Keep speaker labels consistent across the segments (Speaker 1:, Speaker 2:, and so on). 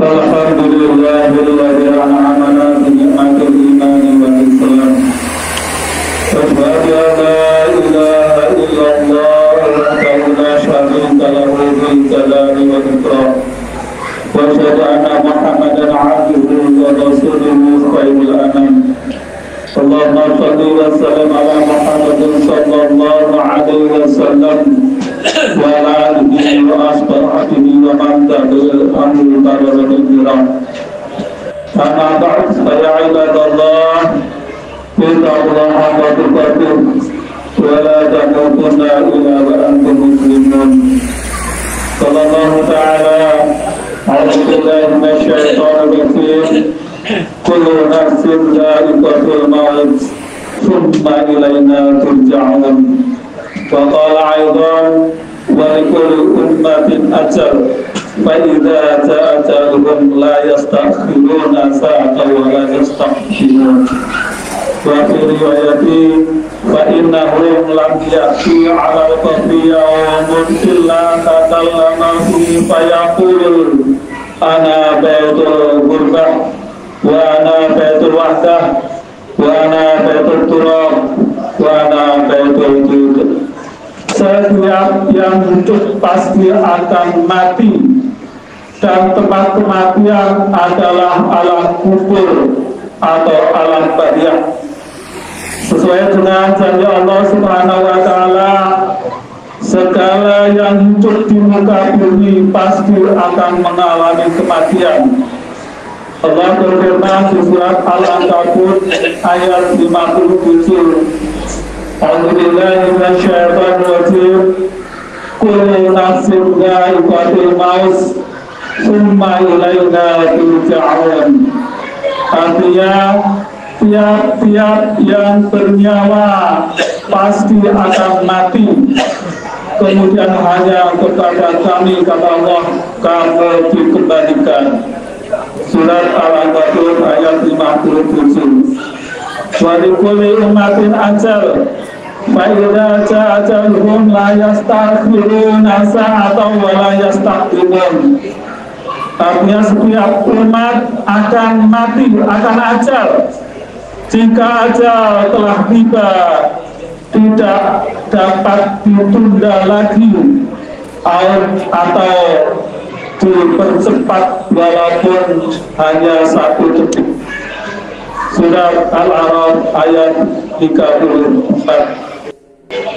Speaker 1: Alhamdulillahilladzi an'amana bi ni'matil imani wal islam. Asyhadu an la ilaha illallah wahdahu la syarika lahu dzul jalali wal ikram. Wa asyhadu anna Muhammadan 'abduhu wa rasuluhu khairul anam. Allahumma shalli wa sallim ala Muhammadin sallallahu alaihi wasallam wa ala alihi wa ashabihi wa man tabi'ahum bi ihsan. Amma ba'd, ya ibadallah, ittaqullaha haqqa tuqatih wa la tamutunna illa wa antum muslimun. Sallallahu ta'ala a'udzu billahi minasyaitonir rajim. Kullu nafsin dha'iqatul maut thumma ilayna turja'un. Wa qala aidan wa likulli ummatin ajal fa idza ja'a ajaluhum la yastakhiruna sa'atan wa la yastaqdimun. Wa fi riwayati fa innahum lam ya'ti 'ala al-qabri yawmun illa takallama fihi fa yaqulu ana baitul ghurbah wa ana baitul wahdah wa ana baitul turab wa ana baitul jud. Setiap yang hidup pasti akan mati, dan tempat kematian adalah alam kubur atau alam barzakh. Sesuai dengan janji Allah Subhanahu wa taala, segala yang hidup di muka bumi pasti akan mengalami kematian. Allah berfirman di surat Al-Ankabut ayat 57. A'udzubillahi minasyaitonir rajim. Kullu nafsin dha'iqatul maut tsumma ilaina turja'un. Artinya tiap-tiap yang bernyawa pasti akan mati, kemudian hanya kepada kami, kata Allah, kamu dikembalikan. Surat Al-Ankabut ayat 57. Wa likulli ummatin ajal fa idza ja'a ajaluhum la yastakhiruna sa'atan wa la yastaqdimun. Artinya setiap umat akan mati, akan ajal. Jika ajal telah tiba, tidak dapat ditunda lagi atau dipercepat walaupun hanya 1 detik. Surat Al-A'raf ayat 34.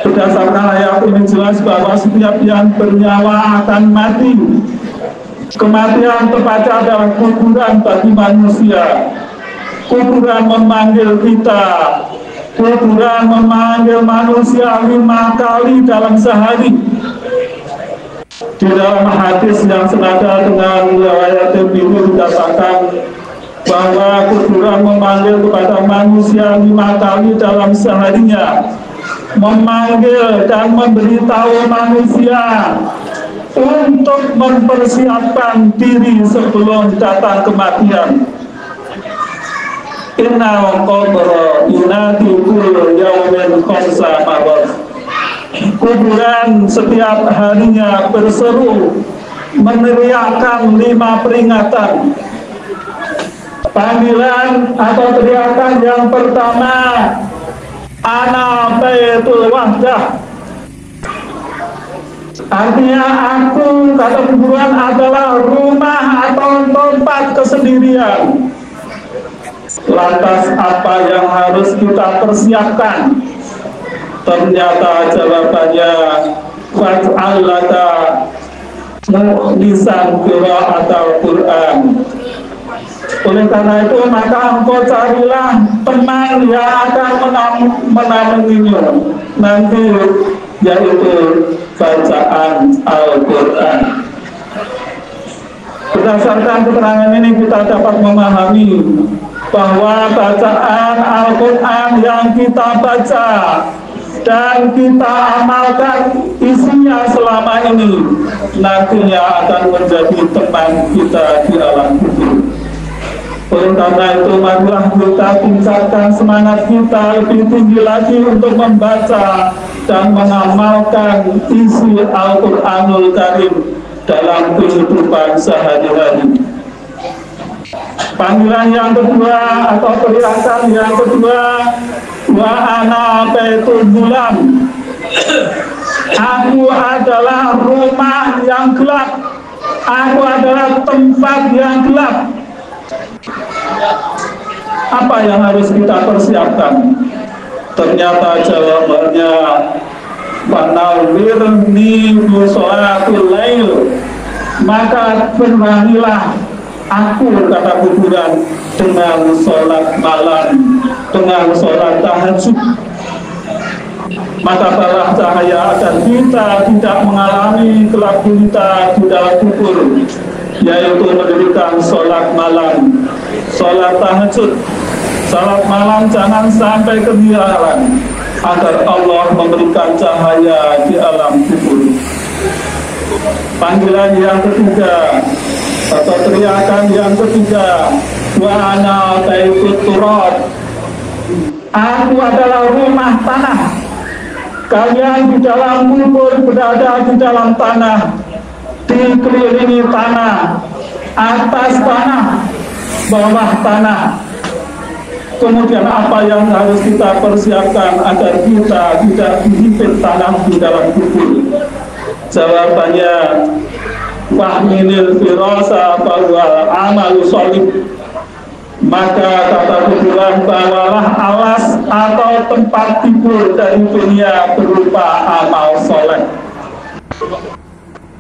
Speaker 1: Berdasarkan ayat ini jelas bahwa setiap yang bernyawa akan mati. Kematian tepatnya adalah kuburan bagi manusia. Kuburan memanggil kita. Kuburan memanggil manusia 5 kali dalam sehari. Di dalam hadis yang senada dengan riwayat Tirmidzi dikatakan bahwa kuburan memanggil kepada manusia 5 kali dalam seharinya, memanggil dan memberitahu manusia untuk mempersiapkan diri sebelum datang kematian. Innal qabra yunadi kullu yawmin khamsa marrat. Kuburan setiap harinya berseru meneriakkan 5 peringatan. Panggilan atau teriakan yang pertama, ana baitul wahdah. Artinya aku, kata kuburan, adalah rumah atau tempat kesendirian. Lantas apa yang harus kita persiapkan? Ternyata jawabannya faj'al laka mu'nisan qira'atul Qur'an. Oleh karena itu maka engkau carilah teman yang akan menemanimu nanti, yaitu bacaan Al-Quran. Berdasarkan keterangan ini kita dapat memahami bahwa bacaan Al-Quran yang kita baca dan kita amalkan isinya selama ini nantinya akan menjadi teman kita di alam kubur. Oleh karena itu marilah kita tingkatkan semangat kita lebih tinggi lagi untuk membaca dan mengamalkan isi Al-Quranul Karim dalam kehidupan sehari-hari. Panggilan yang kedua atau teriakan yang kedua, wa ana baitul bulam. Aku adalah rumah yang gelap. Aku adalah tempat yang gelap. Apa yang harus kita persiapkan? Ternyata jawabannya wanawirni sholatul lail. Maka beranilah aku, kata kuburan, dengan sholat malam, dengan sholat tahajud. Maka balah cahaya agar kita tidak mengalami gelap gulita di dalam kubur, yaitu mendirikan sholat malam, sholat tahajud. Sholat malam jangan sampai kebiaran, agar Allah memberikan cahaya di alam kubur. Panggilan yang ketiga atau teriakan yang ketiga, wa ana baitut turab. Aku adalah rumah tanah. Kalian di dalam kubur berada di dalam tanah, dikelilingi tanah, atas tanah, bawah tanah. Kemudian apa yang harus kita persiapkan agar kita tidak dihimpit tanah di dalam kubur? Jawabannya, wahminil firasa bahwa amalu sholih. Maka kata kuburan, bawalah alas atau tempat tidur dari dunia berupa amal soleh.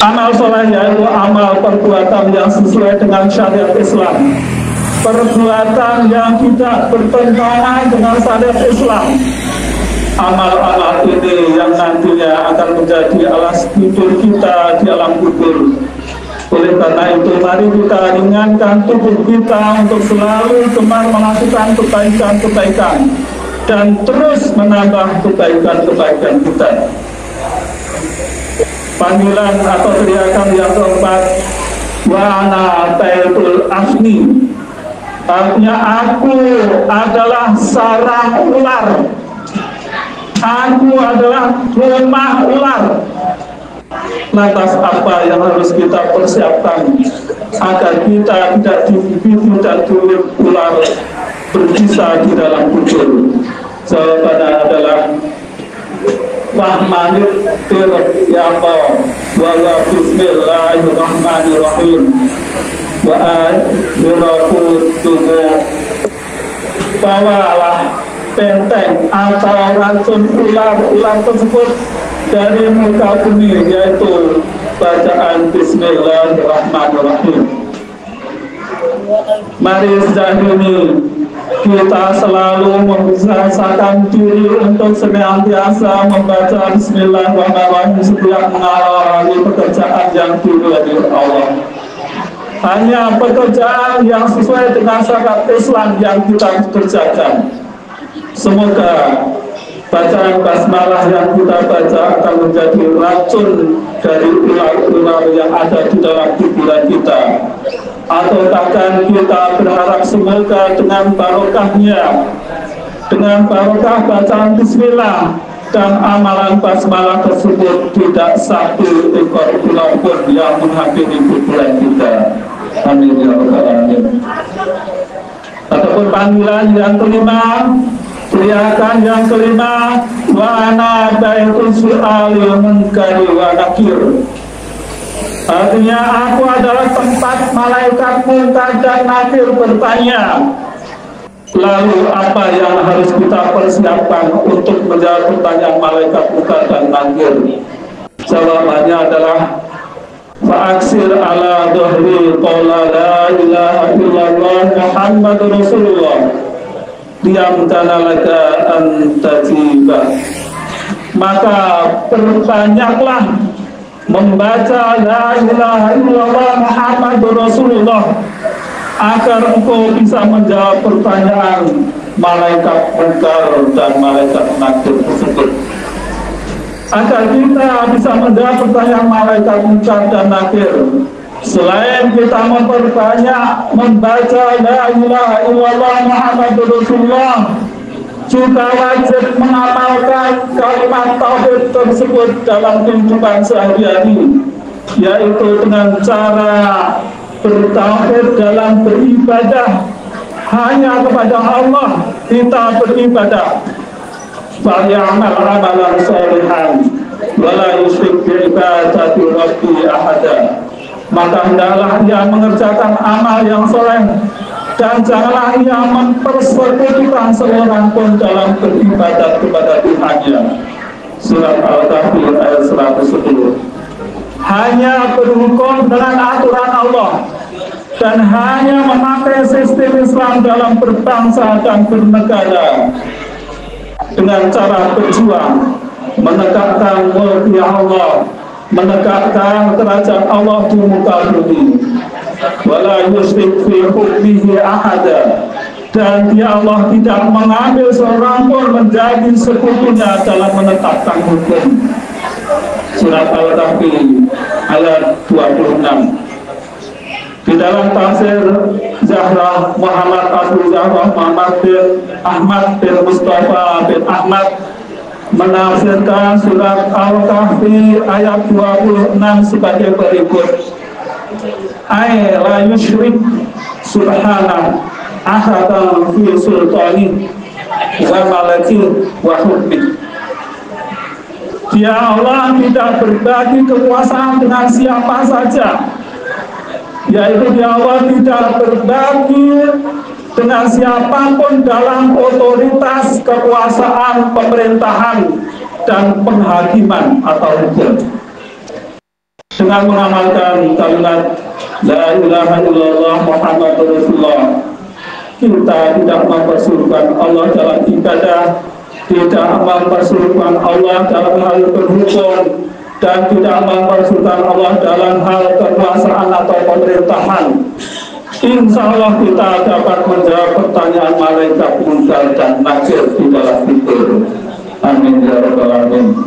Speaker 1: Amal soleh yaitu amal perbuatan yang sesuai dengan syariat Islam, perbuatan yang tidak bertentangan dengan syariat Islam. Amal-amal ini yang nantinya akan menjadi alas tidur kita di alam kubur. Oleh karena itu, mari kita ringankan tubuh kita untuk selalu gemar melakukan kebaikan-kebaikan dan terus menambah kebaikan-kebaikan kita. Panggilan atau teriakan yang keempat, wa ana baitul afni. Artinya aku adalah sarang ular. Aku adalah rumah ular. Lantas apa yang harus kita persiapkan agar kita tidak digigit dan diulir ular berbisa di dalam kubur? Jawabannya adalah wahmanit tiryaqa wa bismillahirrahmanirrahim wa akhirakutuhu. Bawalah benteng atau racun ular tersebut dari muka bumi, yaitu bacaan bismillahirrahmanirrahim. Mari sejak ini kita selalu membiasakan diri untuk senantiasa membaca bismillahirrahmanirrahim setiap mengawali pekerjaan yang diridhoi Allah. Hanya pekerjaan yang sesuai dengan syariat Islam yang kita kerjakan. Semoga bacaan basmalah yang kita baca akan menjadi racun dari ular-ular yang ada di dalam kuburan kita. Atau bahkan kita berharap semoga dengan barokahnya, dengan barokah bacaan bismillah dan amalan basmalah tersebut, tidak satu ekor ular pun yang menghampiri kuburan kita. Amin ya rabbal alamin. Ataupun panggilan yang kelima, teriakan yang kelima, wa ana baitul su'ali munkari wa nakir. Artinya aku adalah tempat malaikat munkar dan nakir bertanya. Lalu apa yang harus kita persiapkan untuk menjawab pertanyaan malaikat munkar dan nakir? Jawabannya adalah fa'aksir ala dhuhri qawla la ilaha illallah Muhammadur Rasulullah diam tanalaga antajiba. Maka perbanyaklah membaca la ilaha illallah Muhammadur Rasulullah agar engkau bisa menjawab pertanyaan malaikat munkar dan malaikat nakir tersebut. Agar kita bisa menjawab pertanyaan malaikat munkar dan nakir, selain kita memperbanyak membaca la ilaha illallah Muhammadur Rasulullah, juga wajib mengamalkan kalimat tauhid tersebut dalam kehidupan sehari-hari, yaitu dengan cara bertauhid dalam beriman ibadah hanya kepada Allah kita beribadah. Falyamal amalan sholihan wala yusyrik bi ibadati rabbi ahada. Maka hendaklah ia mengerjakan amal yang soleh dan janganlah ia mempersekutukan seorang pun dalam beribadat kepada Tuhannya. Surat Al-Kahfi ayat 110. Hanya berhukum dengan aturan Allah dan hanya memakai sistem Islam dalam berbangsa dan bernegara dengan cara berjuang menegakkan mulki Allah, menegakkan kerajaan Allah di muka bumi. Wala yusyrik fi hukmihi ahada, dan dia Allah tidak mengambil seorang pun menjadi sekutunya dalam menetapkan hukum. Surat Al-Kahfi ayat 26. Di dalam tafsir Zahra Muhammad Abu Zahra Muhammad bin Ahmad bin Mustafa bin Ahmad menafsirkan surat Al-Kahfi ayat 26 sebagai berikut. Ay la yusyrik subhanahu ahadan fi sultani wa malaki wa hukmi. Dia Allah tidak berbagi kekuasaan dengan siapa saja, yaitu dia Allah tidak berbagi dengan siapapun dalam otoritas kekuasaan pemerintahan dan penghakiman atau hukum. Dengan mengamalkan kalimat La ilaha illallah Muhammadur Rasulullah, kita tidak mempersuruhkan Allah dalam ibadah, tidak mempersuruhkan Allah dalam hal berhukum, dan tidak mempersuruhkan Allah dalam hal kekuasaan atau pemerintahan. Insya Allah kita dapat menjawab pertanyaan malaikat munkar dan nakir di dalam fitur. Amin ya rabbal alamin.